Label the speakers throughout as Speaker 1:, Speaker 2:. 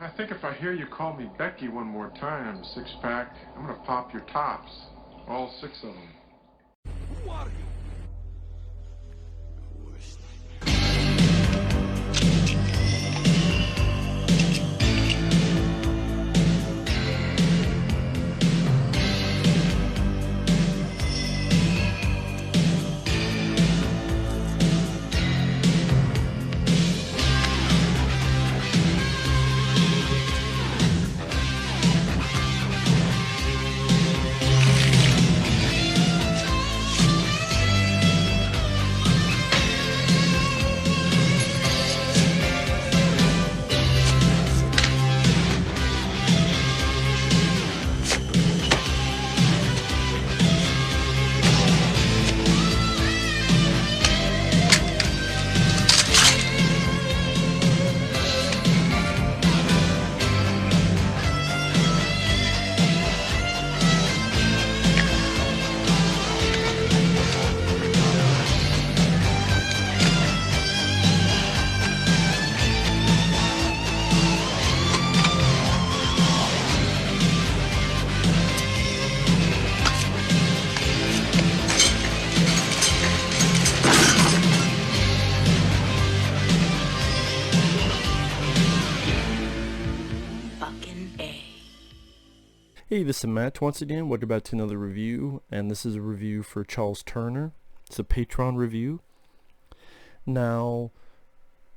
Speaker 1: I think if I hear you call me Becky one more time, six-pack, I'm gonna pop your tops. All six of them.
Speaker 2: Who are you?
Speaker 3: Hey, this is Matt once again. Welcome back to another review, and this is a review for Charles Turner. It's a Patreon review. Now,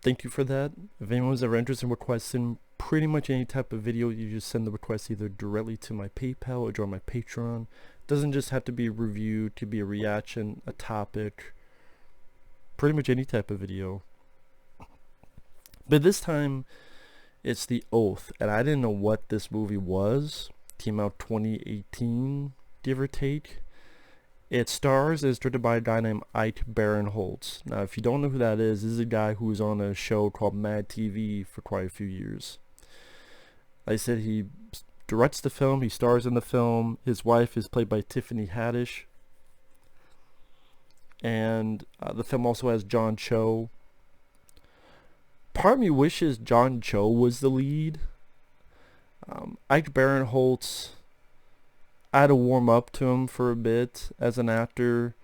Speaker 3: thank you for that. If anyone's ever interested in requesting pretty much any type of video, you just send the request either directly to my PayPal or join my Patreon. It doesn't just have to be a review, it could be a reaction, a topic, pretty much any type of video. But this time, it's The Oath, and I didn't know what this movie was. Came out 2018, give or take. It stars and is directed by a guy named Ike Barinholtz. Now, if you don't know who that is, this is a guy who was on a show called Mad TV for quite a few years. Like I said, he directs the film, he stars in the film. His wife is played by Tiffany Haddish. And the film also has John Cho. Part of me wishes John Cho was the lead. Ike Barinholtz, I had to warm up to him for a bit as an actor.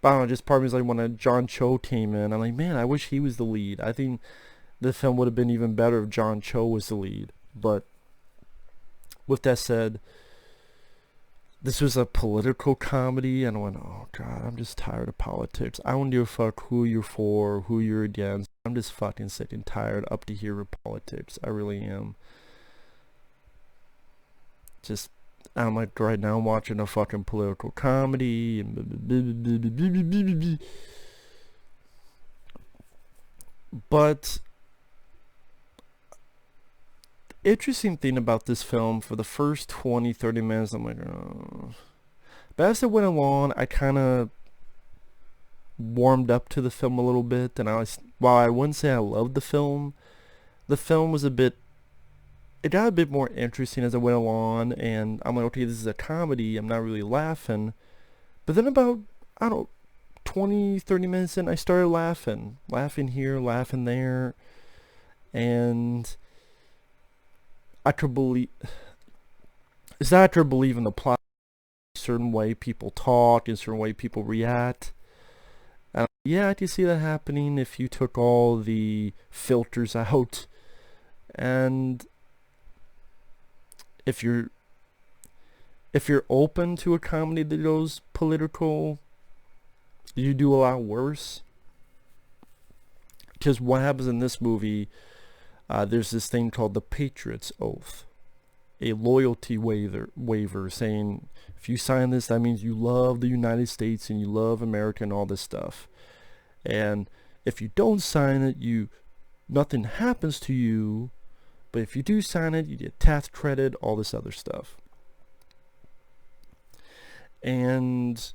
Speaker 3: But I don't know, just part of me is like when John Cho came in, I'm like, man, I wish he was the lead. I think the film would have been even better if John Cho was the lead. But with that said, this was a political comedy, and I went, oh god, I'm just tired of politics. I don't give a fuck who you're for, who you're against. I'm just fucking sick and tired up to here with politics. I really am. Just, I'm like, right now I'm watching a fucking political comedy and but the interesting thing about this film, for the first 20-30 minutes I'm like, oh. But as it went along, I kind of warmed up to the film a little bit, and while I wouldn't say I loved the film was it got a bit more interesting as I went along, and I'm like, okay, this is a comedy, I'm not really laughing. But then about, I don't know, 20-30 minutes in, I started laughing here, laughing there, and I could believe, it's not I could believe in the plot, a certain way people talk, a certain way people react. And yeah, I can see that happening if you took all the filters out, and if you're open to a comedy that goes political, you do a lot worse. Because what happens in this movie, there's this thing called the Patriot's Oath, a loyalty waiver saying if you sign this, that means you love the United States and you love America and all this stuff. And if you don't sign it, nothing happens to you. But if you do sign it, you get tax credit, all this other stuff. And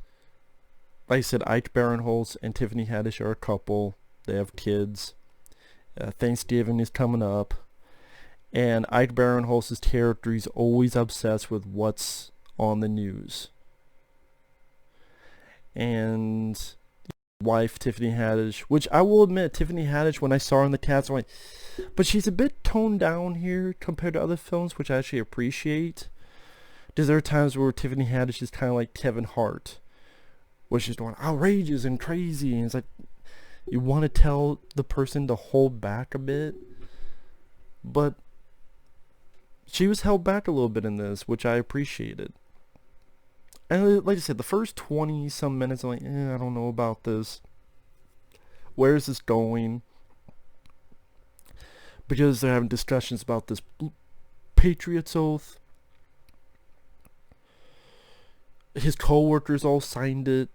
Speaker 3: like I said, Ike Barinholtz and Tiffany Haddish are a couple. They have kids. Thanksgiving is coming up. And Ike Barinholtz's character is always obsessed with what's on the news. And wife, Tiffany Haddish, which I will admit, Tiffany Haddish, when I saw her in the cast, I'm like, but she's a bit toned down here compared to other films, which I actually appreciate. Because there are times where Tiffany Haddish is kind of like Kevin Hart, where she's going outrageous and crazy, and it's like, you want to tell the person to hold back a bit, but she was held back a little bit in this, which I appreciated. And like I said, the first 20 some minutes, I'm like, I don't know about this. Where is this going? Because they're having discussions about this Patriot's Oath. His co-workers all signed it.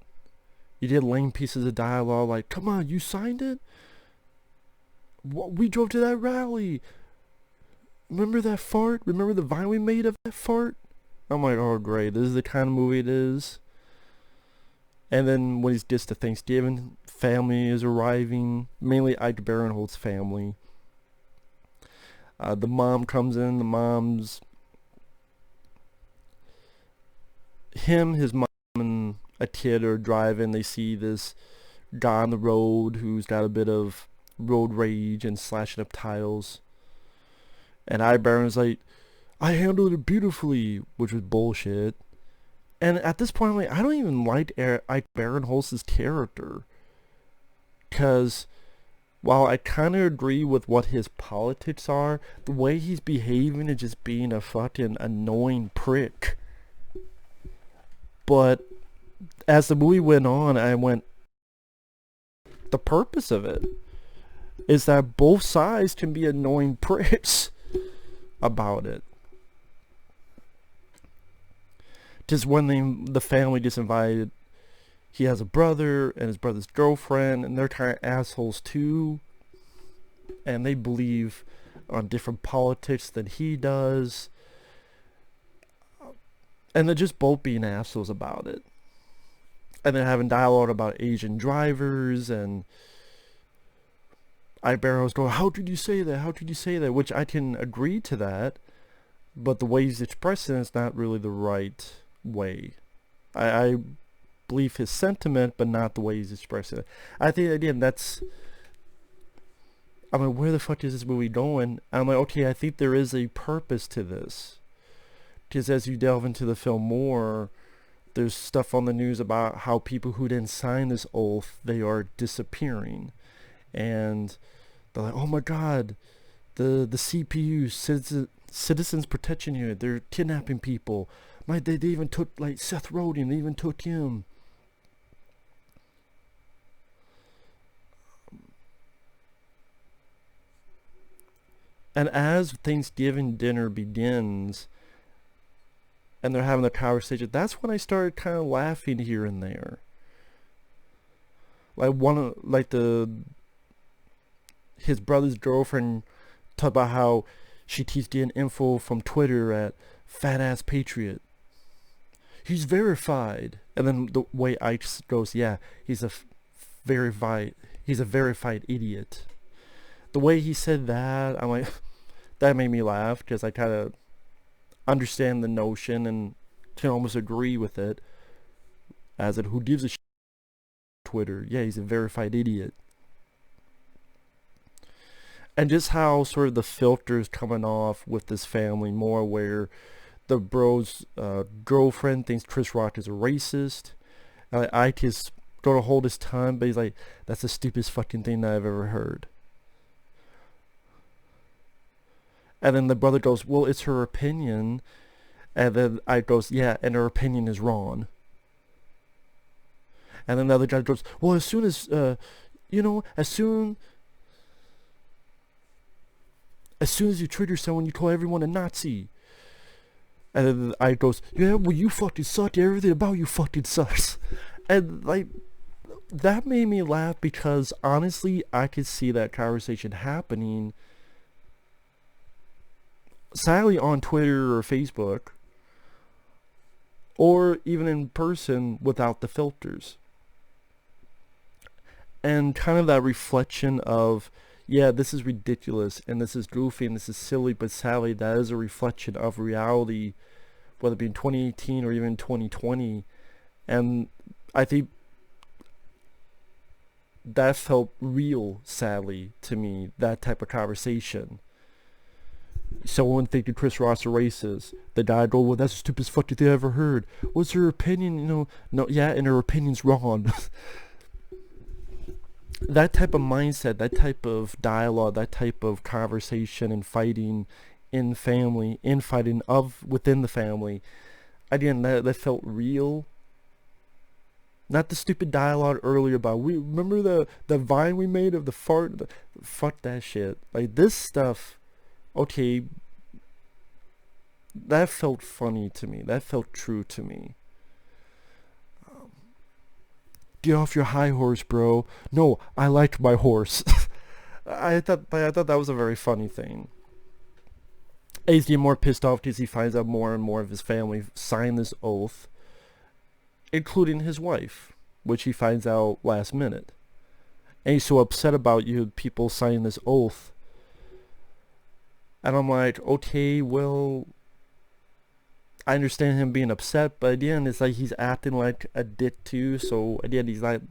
Speaker 3: You did lame pieces of dialogue like, come on, you signed it? We drove to that rally. Remember that fart? Remember the vine we made of that fart? I'm like, oh great, this is the kind of movie it is. And then when he's just to Thanksgiving, family is arriving, mainly Ike Barinholtz family. The mom comes in, the mom's his mom and a kid are driving, they see this guy on the road who's got a bit of road rage and slashing up tiles. And Ike Barinholtz like, I handled it beautifully, which was bullshit. And at this point, I'm like, I don't even like Ike Barinholtz's character. Because while I kind of agree with what his politics are, the way he's behaving is just being a fucking annoying prick. But as the movie went on, I went, the purpose of it is that both sides can be annoying pricks about it. Just when the family gets invited, he has a brother and his brother's girlfriend, and they're kind of assholes too, and they believe on different politics than he does, and they're just both being assholes about it. And they're having dialogue about Asian drivers, and Ike Barinholtz going, how could you say that? How could you say that? Which I can agree to that, but the way he's expressing it is not really the right way. I believe his sentiment, but not the way he's expressing it. I think, again, that's, I mean, where the fuck is this movie going? I'm like, okay, I think there is a purpose to this. Because as you delve into the film more, there's stuff on the news about how people who didn't sign this oath, they are disappearing. And they're like, oh my god, the CPU, Citizens Protection Unit, they're kidnapping people. They even took, like, Seth Rogen, they even took him. And as Thanksgiving dinner begins, and they're having a conversation, that's when I started kind of laughing here and there. Like his brother's girlfriend talked about how she keeps getting info from Twitter at Fat Ass Patriot. He's verified. And then the way Ike goes, yeah, he's a verified idiot. The way he said that, I'm like, that made me laugh, because I kind of understand the notion and can almost agree with it. As in, who gives a shit? Twitter, yeah, he's a verified idiot. And just how sort of the filters coming off with this family more, where the bro's girlfriend thinks Chris Rock is a racist. Ike is going to hold his tongue, but he's like, that's the stupidest fucking thing that I've ever heard. And then the brother goes, well, it's her opinion. And then Ike goes, yeah, and her opinion is wrong. And then the other guy goes, well, as soon as, as soon as you trigger someone, you call everyone a Nazi. And then Ike goes, yeah, well, you fucking suck. Everything about you fucking sucks. And, like, that made me laugh, because, honestly, I could see that conversation happening, sadly, on Twitter or Facebook, or even in person without the filters. And kind of that reflection of, yeah, this is ridiculous, and this is goofy, and this is silly, but sadly, that is a reflection of reality, whether it be in 2018 or even 2020. And I think that felt real, sadly, to me, that type of conversation. Someone thinking Chris Ross a racist. The guy go, well, that's the stupidest fucking thing I ever heard. What's her opinion? You know, no, yeah, and her opinion's wrong. That type of mindset, that type of dialogue, that type of conversation and fighting in family, infighting of within the family, again, that felt real. Not the stupid dialogue earlier about, we remember the vine we made of the fart. Fuck that shit. Like, this stuff, okay, that felt funny to me. That felt true to me. Get off your high horse, bro. No, I liked my horse. I thought that was a very funny thing. He's getting more pissed off because he finds out more and more of his family signed this oath, including his wife, which he finds out last minute. And he's so upset about you people signing this oath. And I'm like, okay, well, I understand him being upset, but again, it's like he's acting like a dick too. So again, he's like,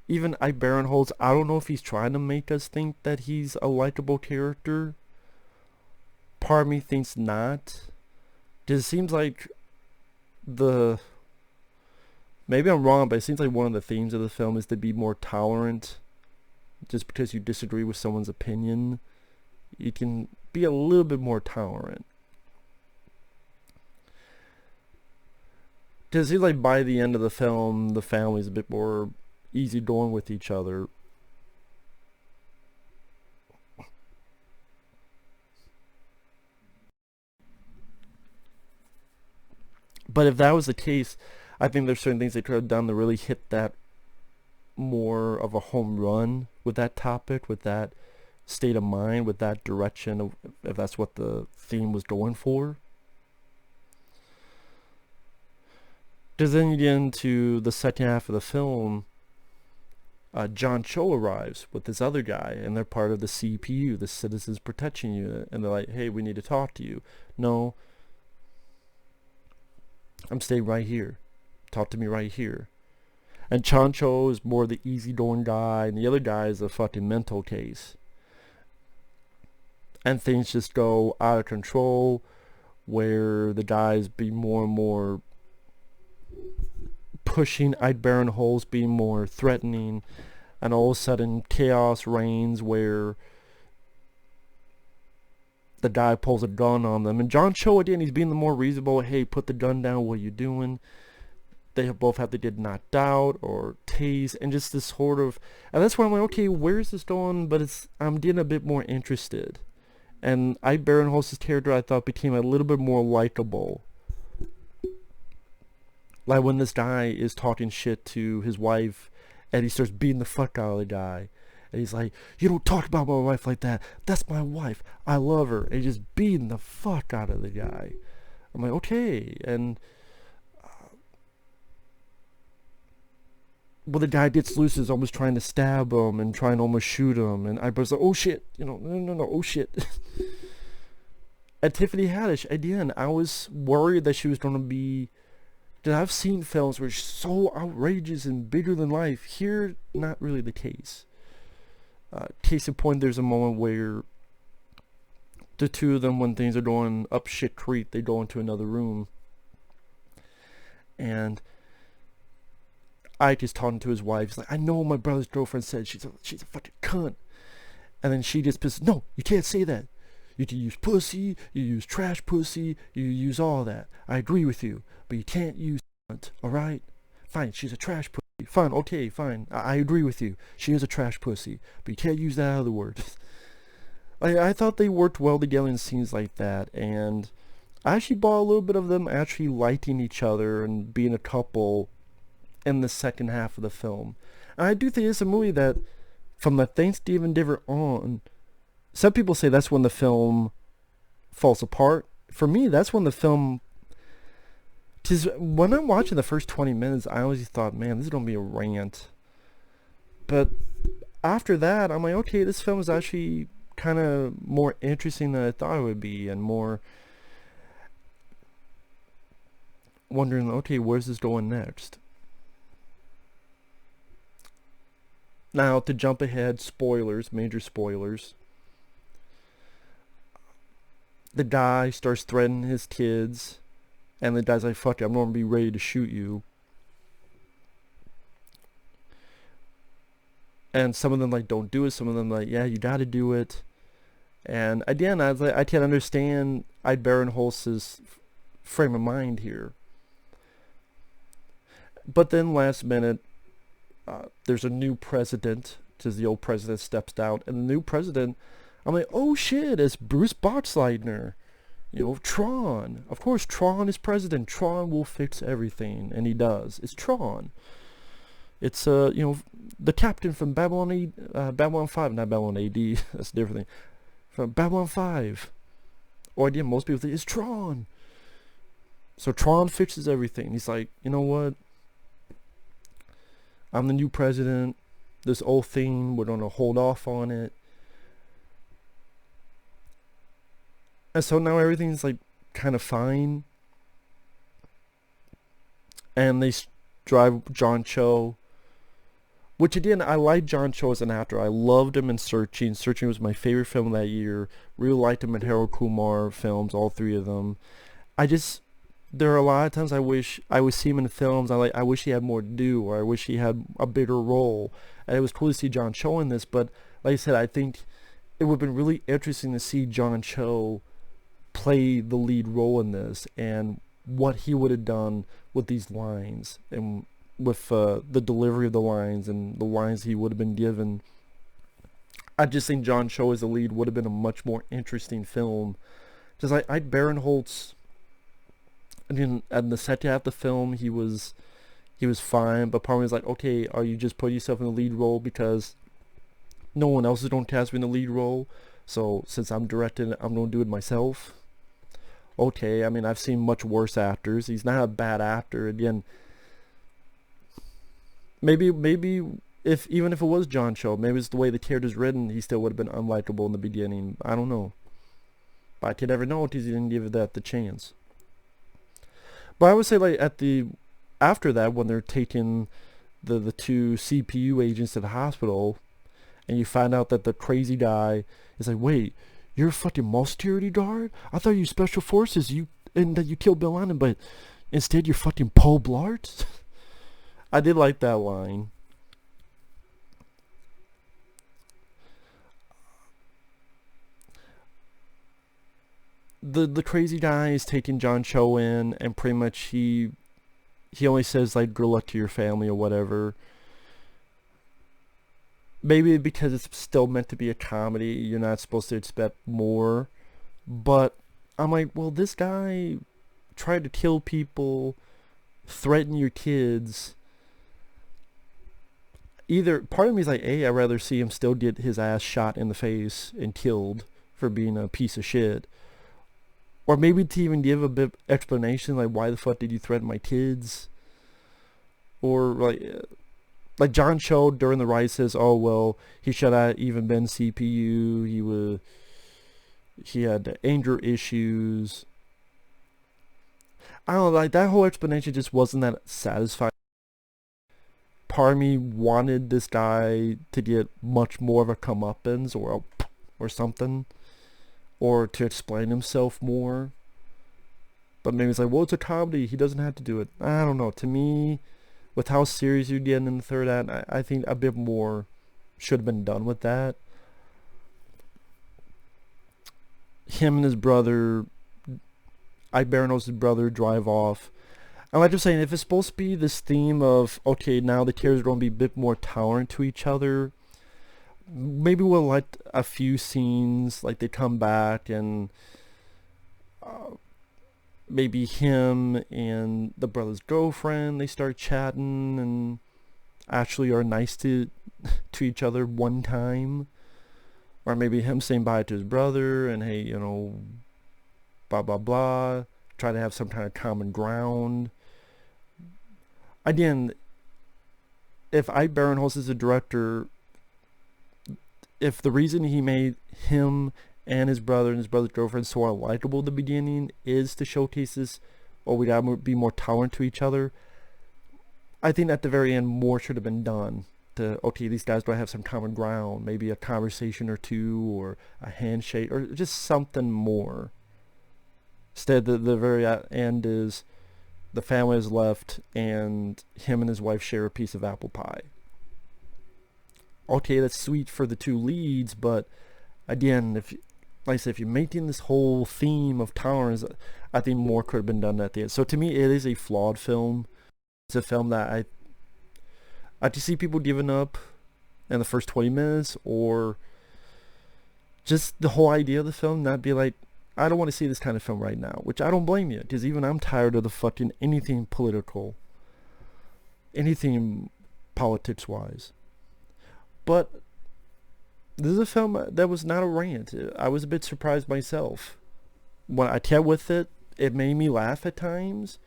Speaker 3: even Ike Barinholtz, I don't know if he's trying to make us think that he's a likable character. Part of me thinks not. It seems like maybe I'm wrong, but it seems like one of the themes of the film is to be more tolerant. Just because you disagree with someone's opinion, you can be a little bit more tolerant. Because it seems like by the end of the film, the family's a bit more easygoing with each other. But if that was the case, I think there's certain things they could have done to really hit that more of a home run with that topic, with that state of mind, with that direction, if that's what the theme was going for. Because then you get into the second half of the film, John Cho arrives with this other guy, and they're part of the CPU, the Citizens Protection Unit, and they're like, hey, we need to talk to you. No, I'm staying right here. Talk to me right here. And Chancho is more the easygoing guy, and the other guy is a fucking mental case. And things just go out of control, where the guys be more and more pushing Ike Barinholtz, being more threatening, and all of a sudden chaos reigns where the guy pulls a gun on them. And John Cho, again, he's being the more reasonable, hey, put the gun down, what are you doing? They both have to get knocked out or tased, and just this sort of, and that's why I'm like, okay, where's this going? But I'm getting a bit more interested. And Ike Barinholtz's character, I thought, became a little bit more likable. Like when this guy is talking shit to his wife, and he starts beating the fuck out of the guy. And he's like, you don't talk about my wife like that. That's my wife. I love her. And he's just beating the fuck out of the guy. I'm like, okay. And well, the guy gets loose, is almost trying to stab him and trying to almost shoot him. And I was like, oh shit. You know, no, oh shit. And Tiffany Haddish, again, I was worried that she was going to be... I've seen films where she's so outrageous and bigger than life. Here, not really the case. Case in point, there's a moment where the two of them, when things are going up shit creek, they go into another room. And Ike is talking to his wife. He's like, I know my brother's girlfriend said she's a fucking cunt. And then she just pisses, no, you can't say that. You can use pussy, you use trash pussy, you use all that. I agree with you, but you can't use cunt, alright? Fine, she's a trash pussy. Fine, okay, fine. I agree with you. She is a trash pussy, but you can't use that other word. I thought they worked well together in scenes like that, and I actually bought a little bit of them actually liking each other and being a couple in the second half of the film. And I do think it's a movie that, from the Thanksgiving dinner on, some people say that's when the film falls apart. For me, that's when the film... Because when I'm watching the first 20 minutes, I always thought, man, this is going to be a rant. But after that, I'm like, okay, this film is actually kind of more interesting than I thought it would be, and more wondering, okay, where's this going next? Now, to jump ahead, spoilers, major spoilers. The guy starts threatening his kids, and the guy's like, fuck you, I'm gonna be ready to shoot you. And some of them like, don't do it. Some of them like, yeah, you gotta do it. And again, I was like, I can't understand Ike Barinholtz's frame of mind here. But then last minute, there's a new president, because the old president steps down, and the new president, I'm like, oh shit, it's Bruce Boxleitner. You know, Tron. Of course, Tron is president. Tron will fix everything, and he does. It's Tron. It's you know, the captain from Babylon 5, not Babylon AD. That's a different thing. From Babylon 5. Or again, most people think it's Tron. So Tron fixes everything. He's like, you know what? I'm the new president. This old thing, we're gonna hold off on it. And so now everything's like kind of fine. And they drive John Cho. Which again, I like John Cho as an actor. I loved him in Searching. Searching was my favorite film that year. Really liked him in Harold Kumar films, all three of them. There are a lot of times I wish I would see him in films. I wish he had more to do, or I wish he had a bigger role. And it was cool to see John Cho in this, but like I said, I think it would have been really interesting to see John Cho play the lead role in this, and what he would have done with these lines, and with the delivery of the lines, and the lines he would have been given. I just think John Cho as the lead would have been a much more interesting film. Just like Ike Barinholtz, I mean, at the second half of the film, he was fine, but part of me was like, okay, are you just putting yourself in the lead role because no one else is going to cast me in the lead role? So since I'm directing it, I'm going to do it myself. Okay, I mean, I've seen much worse actors. He's not a bad actor. Again, maybe even if it was John Cho, maybe it's the way the character's written, he still would have been unlikable in the beginning. I don't know. But I could never know because he didn't give that the chance. But I would say, like, after that, when they're taking the two CPU agents to the hospital, and you find out that the crazy guy is like, wait, you're a fucking mall security guard? I thought you were special forces, and that you killed Bin Laden, but instead you're fucking Paul Blart? I did like that line. The crazy guy is taking John Cho in, and pretty much he only says like good luck to your family or whatever. Maybe because it's still meant to be a comedy, you're not supposed to expect more. But I'm like, well, this guy tried to kill people, threaten your kids. Either part of me is like, I'd rather see him still get his ass shot in the face and killed for being a piece of shit. Or maybe to even give a bit of explanation, like, why the fuck did you threaten my kids? Or like John Cho during the ride says, oh well, he should have even been CPU. He had anger issues. I don't know, like that whole explanation just wasn't that satisfying. Part of me wanted this guy to get much more of a comeuppance or something. Or to explain himself more. But maybe it's like, well, it's a comedy, he doesn't have to do it. I don't know. To me, with how serious you get in the third act, I think a bit more should have been done with that. Him and his brother, Ike Barinholtz's brother, drive off. And like I'm saying, if it's supposed to be this theme of, okay, now the characters are going to be a bit more tolerant to each other, maybe we'll let a few scenes, like they come back and maybe him and the brother's girlfriend, they start chatting and actually are nice to each other one time. Or maybe him saying bye to his brother and, hey, you know, blah blah blah, try to have some kind of common ground. Again, if Ike Barinholtz is a director, if the reason he made him and his brother's girlfriend so unlikable at the beginning is to showcase this, or we gotta be more tolerant to each other, I think at the very end more should have been done to, okay, these guys do I have some common ground, maybe a conversation or two, or a handshake, or just something more. Instead, the very end is the family is left, and him and his wife share a piece of apple pie. Okay, that's sweet for the two leads, but again, like I said, if you're making this whole theme of tolerance, I think more could have been done at the end. So to me, it is a flawed film. It's a film that I just see people giving up in the first 20 minutes, or just the whole idea of the film not be like, I don't want to see this kind of film right now, which I don't blame you, because even I'm tired of the fucking anything political, anything politics-wise. But this is a film that was not a rant. I was a bit surprised myself. When I kept with it, it made me laugh at times.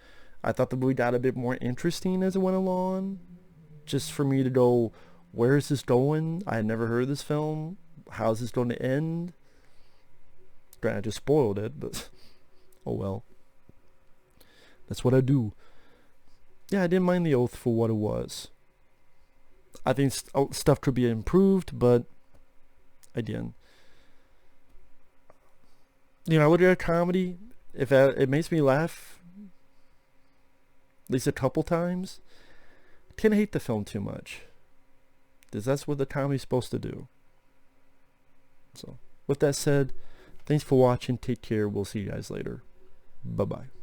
Speaker 3: I thought the movie got a bit more interesting as it went along. Just for me to go, where is this going? I had never heard of this film. How is this going to end? Granted, I just spoiled it, but oh well. That's what I do. Yeah, I didn't mind The Oath for what it was. I think stuff could be improved, but again, I look at a comedy, if it makes me laugh at least a couple times, I can't hate the film too much, because that's what the comedy's supposed to do. So with that said, thanks for watching. Take care. We'll see you guys later. Bye bye.